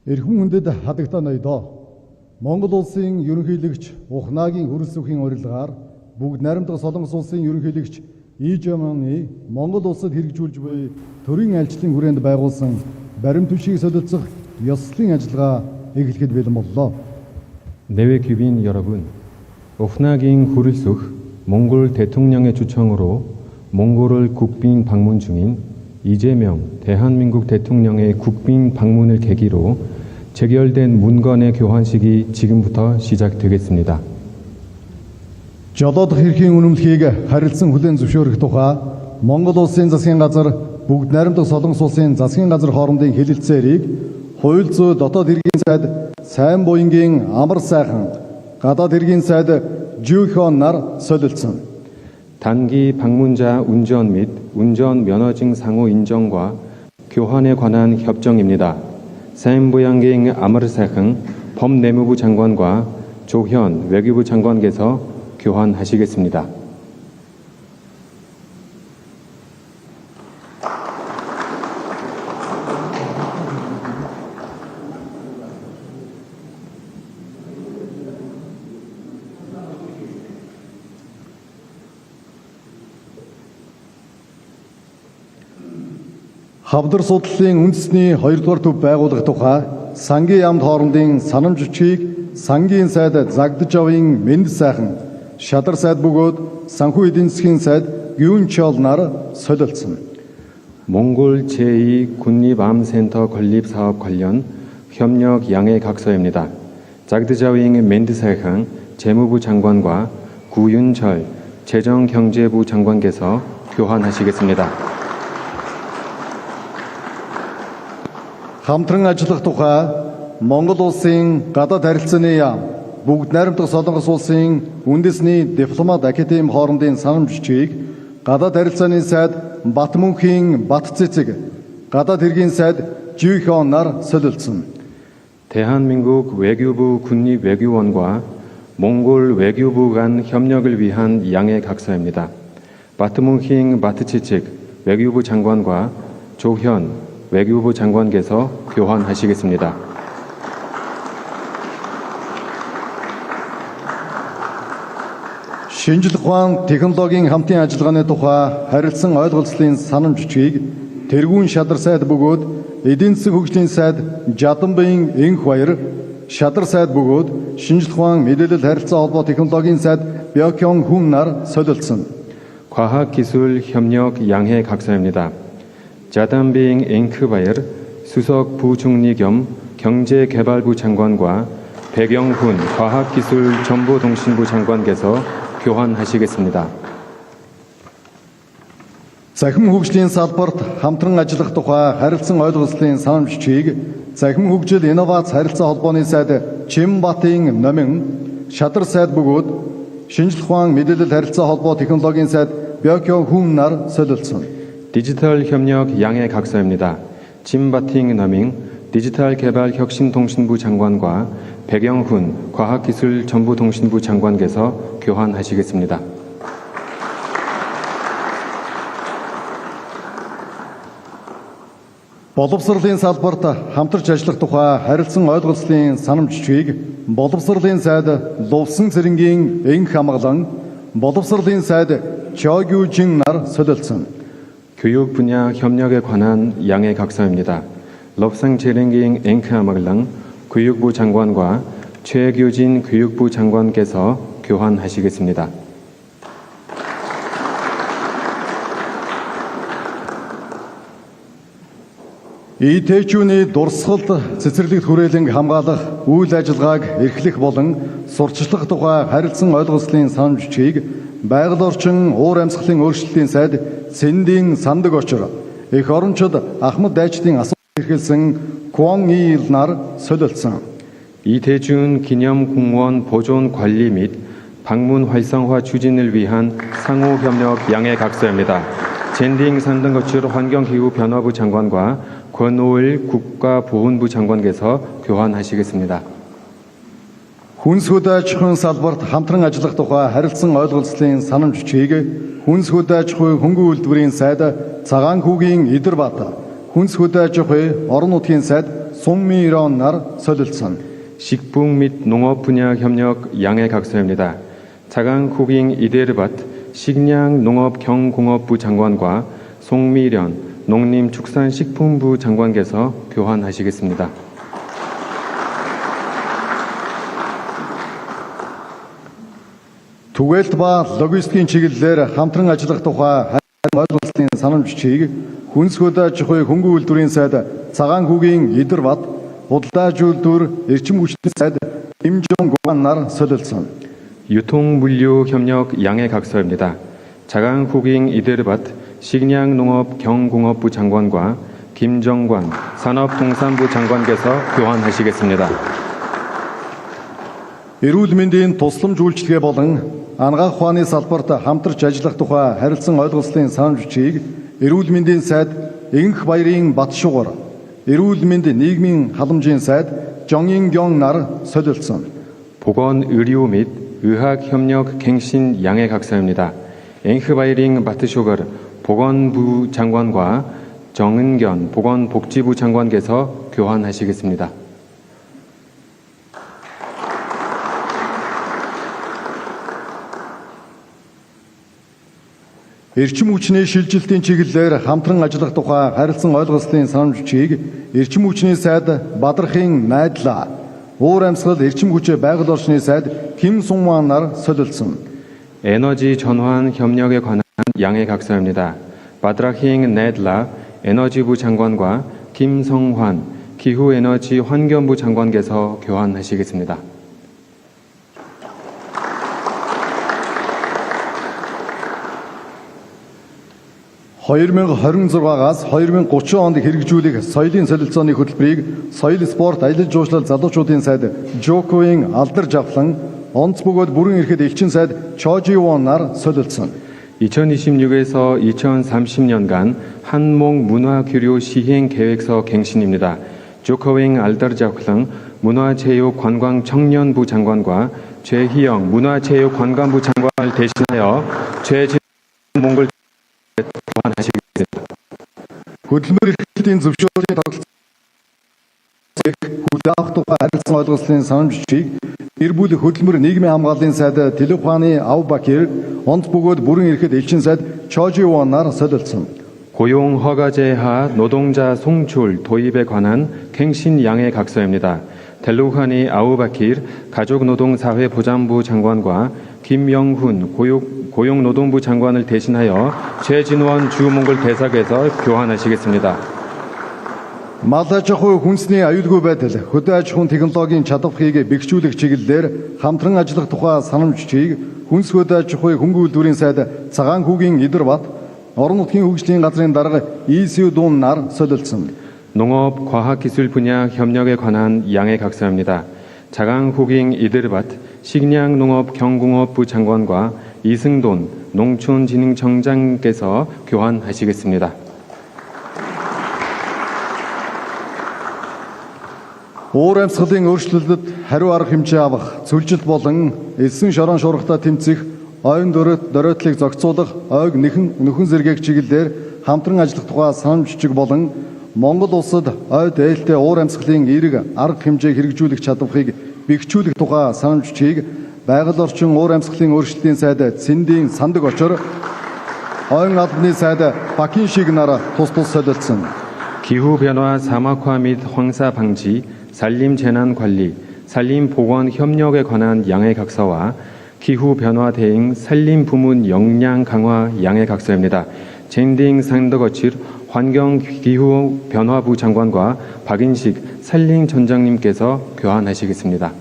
Эрхэм хүндэд хадагта ноёдоо Монгол улсын ерөнхийлөгч Ухнагийн хөрөлс өхийн урилгаар бүгд найрамдах Солонгос улсын ерөнхийлөгч Ижаманы Монгол улсад хэрэгжүүлж буй төрийн айлчлалын хүрээнд байгуулсан баримт түвшийг солилцох ёслолын ажиллагаа эхлэхэд бэлэн боллоо. 내외 귀빈 여러분, 오프나긴 후르숙 몽골 대통령의 초청으로 몽골을 국빈 방문 중인 이재명 대한민국 대통령의 국빈 방문을 계기로 재결된 문건의 교환식이 지금부터 시작되겠습니다. Жолоодох эрхийн үнэмлэхийг харилцан хүлээн зөвшөөрөх тухай Монгол улсын засгийн газар бүгд найрамдах Солонгос улсын засгийн газар хоорондын хэлэлцээрийг хууль зүйн дотоод хэргийн сайд сайн буянгийн амар сайхан гадаад хэргийн сайд Жүйхон нар солилцсон. 단기 방문자 운전 및 운전 면허증 상호 인정과 교환에 관한 협정입니다. 사인부양갱 아마르사흥 법내무부 장관과 조현 외교부 장관께서 교환하시겠습니다. Хавдар судлалын үндэсний 2 дугаар төв байгуулах тухай сангийн яамд хоорондын санамж бичгийг сангийн сайд Загдаж авын Мэнд сайхан Шадар сайд бөгөөд санхүү эдийн засгийн сайд Гюнчол нар солилцсон. 몽골 제2 국립암센터 건립사업 관련 협력 양해 각서입니다. 자그드자윙 멘드사항 재무부 장관과 구윤철 재정경제부 장관께서 교환하시겠습니다. Хамтран ажиллах тухай Монгол улсын гадаад харилцааны яам бүгд найрамдах Солонгос улсын үндэсний дипломат академи хоорондын санамж бичгийг гадаад харилцааны сайд Батмөнхийн Батцэцэг гадаад хэргийн сайд Жүйхон нар солилцсон. 대한민국 외교부 국립외교원과 몽골 외교부 간 협력을 위한 양해 각서입니다. 바트문힝 바트치측 외교부 장관과 조현 외교부 장관께서 교환하시겠습니다. Шинжлэх ухаан технологийн хамтын ажиллагааны тухай харилцан ойлголцлын санамж бичгийг тэргүүн Шадар сайд бөгөөд эдийн засгийн хөгжлийн сайд Жаданбын Энх баяр Шадар сайд бөгөөд шинжлэх ухаан мэдээлэл харилцаа холбоо технологийн сайд Бёкён хүн нар солилцсон. 과학기술 협력 양해 각서입니다. 자단빙 앵크바이르 수석 부총리 겸 경제개발부 장관과 백영훈 과학기술정보통신부 장관께서 교환하시겠습니다. Захим хөгжлийн салбарт хамтран ажиллах тухай харилцан ойлголцлын санамж бичгийг Захим хөгжил инновац харилцаа холбооны сайд Чимбатын номин Шадар сайд бөгөөд шинжлэх ухаан мэдээлэл харилцаа холбоо технологийн сайд Бёкён хүн нар солилцсон. 디지털 협력 양해 각서입니다. 진바팅 너밍 디지털 개발 혁신통신부 장관과 백영훈 과학기술정보통신부 장관께서 교환하시겠습니다. Боловсролын салбарт хамтарч ажиллах тухай харилцан ойлголцлын санамж бичгийг боловсролын сайд Лувсан цэрэнгийн Энх хамгаалан боловсролын сайд Чогюжин нар солилцсон. 교육 분야 협력에 관한 양해 각서입니다. 럽상 제랭ging 앵크아마글랑 교육부 장관과 최규진 교육부 장관께서 교환하시겠습니다. ИТ-чүүний дурсгалд цэцэрлэгт хүрээлэн хамгаалах үйл ажиллагааг эрхлэх болон сурчлах тухай харилцан ойлголцлын санамж бичгийг байгаль орчин уур амьсгалын өөрчлөлтийн сайд Сэндийн сандаг очор эх орончид Ахмад дайчдын асуулт эрхэлсэн Куан Иил нар солилцсон. 이대준 기념공원 보존 관리 및 방문 활성화 추진을 위한 상호 협력 양해 각서입니다. 젠딩 산등거출 환경기후 변화부 장관과 권오일 국가보훈부 장관께서 교환하시겠습니다. Хүнс хөдөө аж ахуйн салбарт хамтран ажиллах тухай харилцан ойлголцлын санамж бичгийг Хүнс хөдөө аж ахуй хөнгөн үйлдвэрийн сайд Цагаан хүүгийн Идэрбат, Хүнс хөдөө аж ахуй орон нутгийн сайд 송미런 날 서들선 식품 및 농업 분야 협력 양해 각서입니다. 자강 후깅 이데르밭 식량 농업 경공업부 장관과 송미련 농림축산식품부 장관께서 교환하시겠습니다. Түгээлт ба логистикийн чиглэлээр хамтран ажиллах тухай ойлголтын санамжчийг хүнс хөдөө аж ахуй хөнгөн үйлдвэрийн сайд Цагаан хүүгийн Идэрбат худалдаж үйлдвэр эрчим хүчний сайд Кимжон Гуан нар солилцсон. 유통물류 협력 양해 각서입니다. 자강 후깅 이데르밭 식량농업 경공업부 장관과 김정관 산업통상부 장관께서 교환하시겠습니다. Эрүүл мэндийн тусламж үйлчилгээ болон анагаах ухааны салбарт хамтарч ажиллах тухай харилцан ойлголцлын санамжчийг эрүүл мэндийн сайд Игэнх баярын Батшуугар, эрүүл мэнд нийгмийн халамжийн сайд 정인경 нар солилцсон. 보건 의료 및 의학 협력 갱신 양해 각서입니다. 앵흐바이링 바트쇼거 보건부 장관과 정은견 보건복지부 장관께서 교환하시겠습니다. Эрчим хүчний шилжилтийн чиглэлээр хамтран ажиллах тухай харилцан ойлголцлын санамжчийг эрчим хүчний сайд Бадрахын найдлаа, уур амьсгал эрчим хүч байгаль орчны сайд Ким Сунван нар солилцсон. 에너지 전환 협력에 관한 양해 각서입니다. 바드라힝 네들라 에너지부 장관과 김성환 기후에너지 환경부 장관께서 교환하시겠습니다. (2026-аас 2030 онд хэрэгжүүлэх соёлын солилцооны хөтөлбөрийг соёл спорт аялал жуулчлал залуучуудын сайд Жоковын алдар жавхлан онц бөгөөд бүрэн эрэхэд элчин сайд Чоживон нар солилцсон. 2026에서 2030년간 한몽 문화교류 시행 계획서 갱신입니다. 조커윙 알다르자클랑 문화체육관광청년부 장관과 최희영 문화체육관광부 장관을 대신하여 최진 몽골 교환하시겠습니다. Хөдөлмөр эрхлэлтийн зөвшөөрлийн тогтолцоог хүлээх тухай харилцан ойлголцлын санамжчийг гэр бүл хөдөлмөр нийгмийн хамгааллын сайд Телефаны Авбакир, онц бөгөөд бүрэн эрэхэд элчин сайд Чоживон нар солилцсон. 고용 허가제하 노동자 송출 도입에 관한 갱신 양해 각서입니다. 델루하니 아우바키르 가족노동사회보장부 장관과 김영훈 고용노동부 장관을 대신하여 최진원 주몽골 대사께서 교환하시겠습니다. Мал аж ахуй хүнсний аюулгүй байдал, хөдөө аж ахуйн технологийн чадварыг бэхжүүлэх чиглэлээр хамтран ажиллах тухай санамжчийг хүнс хөдөө аж ахуй хөнгөн үйлдвэрийн сайд Цагаан хүүгийн Идэрбат, орон нутгийн хөгжлийн газрын дарга 이수돈 нар солилцсон. 농업 과학기술 분야 협력에 관한 양해 각서입니다. 자강 후깅 이데르밭 식량농업 경공업부 장관과 이승돈 농촌진흥청장께서 교환하시겠습니다. Уур амьсгалын өөрчлөлтөд хариу арга хэмжээ авах, цөлжилт болон элсэн шорон шуурхтай тэмцэх, ойн дөрөөдлийг зохицуулах, ойг нөхөн зэргийг чиглэлээр хамтран ажиллах тухай санамжчиг болон Монгол улсад ой дээлтэй уур амьсгалын эерэг арга хэмжээг хэрэгжүүлэх чадварыг бэхжүүлэх тухай санамжчийг байгаль орчин уур амьсгалын өөрчлөлтийн сайд Цэндийн Сандаг очор, ойн албаны сайд Бакиншиг нар тус солилцсон. 기후변화 사막화 및 황사 방지, 산림 재난 관리, 산림 보건 협력에 관한 양해 각서와 기후변화 대응 산림 부문 역량 강화 양해 각서입니다. 젠딩 상더거칠 환경기후변화부 장관과 박인식 산림청장님께서 교환하시겠습니다.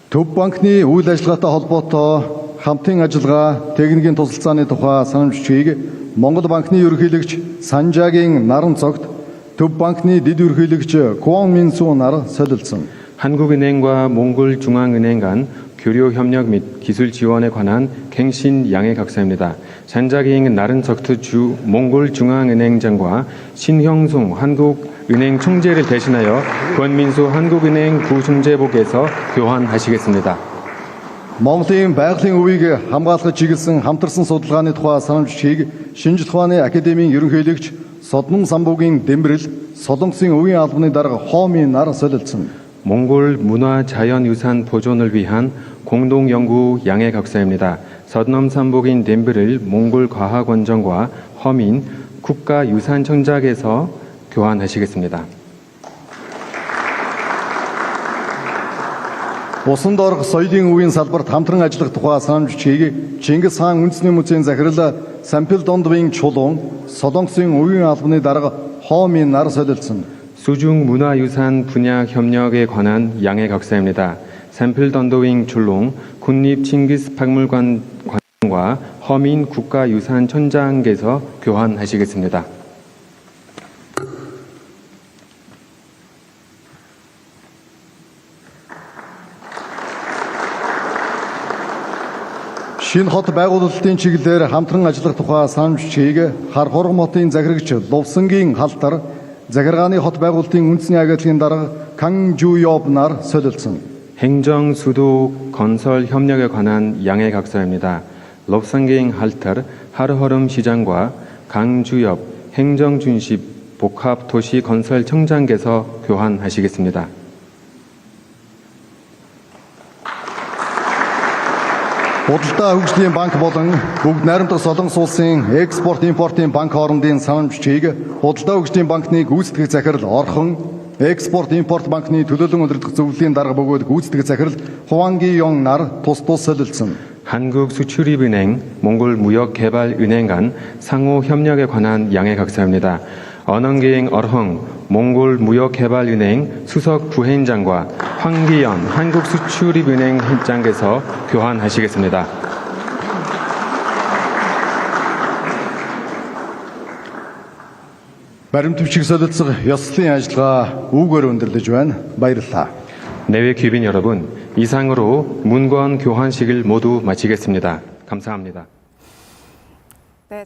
Төв банкны үйл ажиллагаатай холбоотой хамтын ажиллагаа техникийн тусалцааны тухай санамжчийг Монгол банкны ерөнхийлөгч Санжаагийн наран цогт Төв банкны дэд ерөнхийлөгч Куан Минсу нар солилцсон. 한국은행과 몽골중앙은행 간 교류 협력 및 기술 지원에 관한 갱신 양해 각서입니다. 잔자기잉 나른석트 주 몽골중앙은행장과 신형송 한국은행 총재를 대신하여 권민수 한국은행 부총재복에서 교환하시겠습니다. Монголын байгалийн өвийг хамгаалахад чиглэсэн хамтарсан судалгааны тухай санамжчийг Шинжлэх ухааны академийн ерөнхийлөгч Содон самбуугийн дэмбэрэл Солонгосын үеийн албаны дарга хоомын нар солилцсон. 몽골 문화자연유산 보존을 위한 공동연구 양해 각서입니다. 서넘삼복인 덴브를 몽골 과학원정과 허민 국가유산청작에서 교환하시겠습니다. Усанд орох соёлын үеийн салбарт хамтран ажиллах тухай санамж чийг Чингис хаан үндэсний музейн захирал Сампил Дондвийн чулуун Солонгосын үеийн албаны дарга хоомын нар солилцсон. 수중 문화유산 분야 협력에 관한 양해 각서입니다. 샘플 던도윙 출롱 국립 칭기스 박물관 관과 허민 국가유산천장께서 교환하시겠습니다. Шинэ хот байгуулалтын чиглэлээр хамтран ажиллах тухай санамж чийг хар хорго хотын захирагч Лувсангийн халтар захиргааны хот байгуулалтын үндэсний агентлагийн дарга Кан Жуёб нар солилцсон. 행정 수도 건설 협력에 관한 양해 각서입니다. 럽상갱 할터 하르허름 시장과 강주엽 행정준십 복합도시건설청장께서 교환하시겠습니다. Худалдаа хөгжлийн банк болон бүгд найрамдах Солонгос улсын экспорт импортын банк хоорондын санамж чийг худалдаа хөгжлийн банкны гүйцэтгэх захирал Орхон, экспорт импорт банкны төлөөлөн удирдах зөвлөлийн дарга бөгөөд гүйцэтгэх захирал Хуанги 용 нар тус солилцсон. 한국수출입은행, 몽골무역개발은행 간 상호 협력에 관한 양해 각서입니다. 언언기행 얼헝 몽골무역개발은행 수석 부회장과 황기연 한국수출입은행 회장께서 교환하시겠습니다. Баримтчиг солилцох ёслолын ажиллагаа үүгээр өндөрлөж байна. Баярлалаа. 내외 귀빈 여러분, 이상으로 문건 교환식을 모두 마치겠습니다. 감사합니다. 네.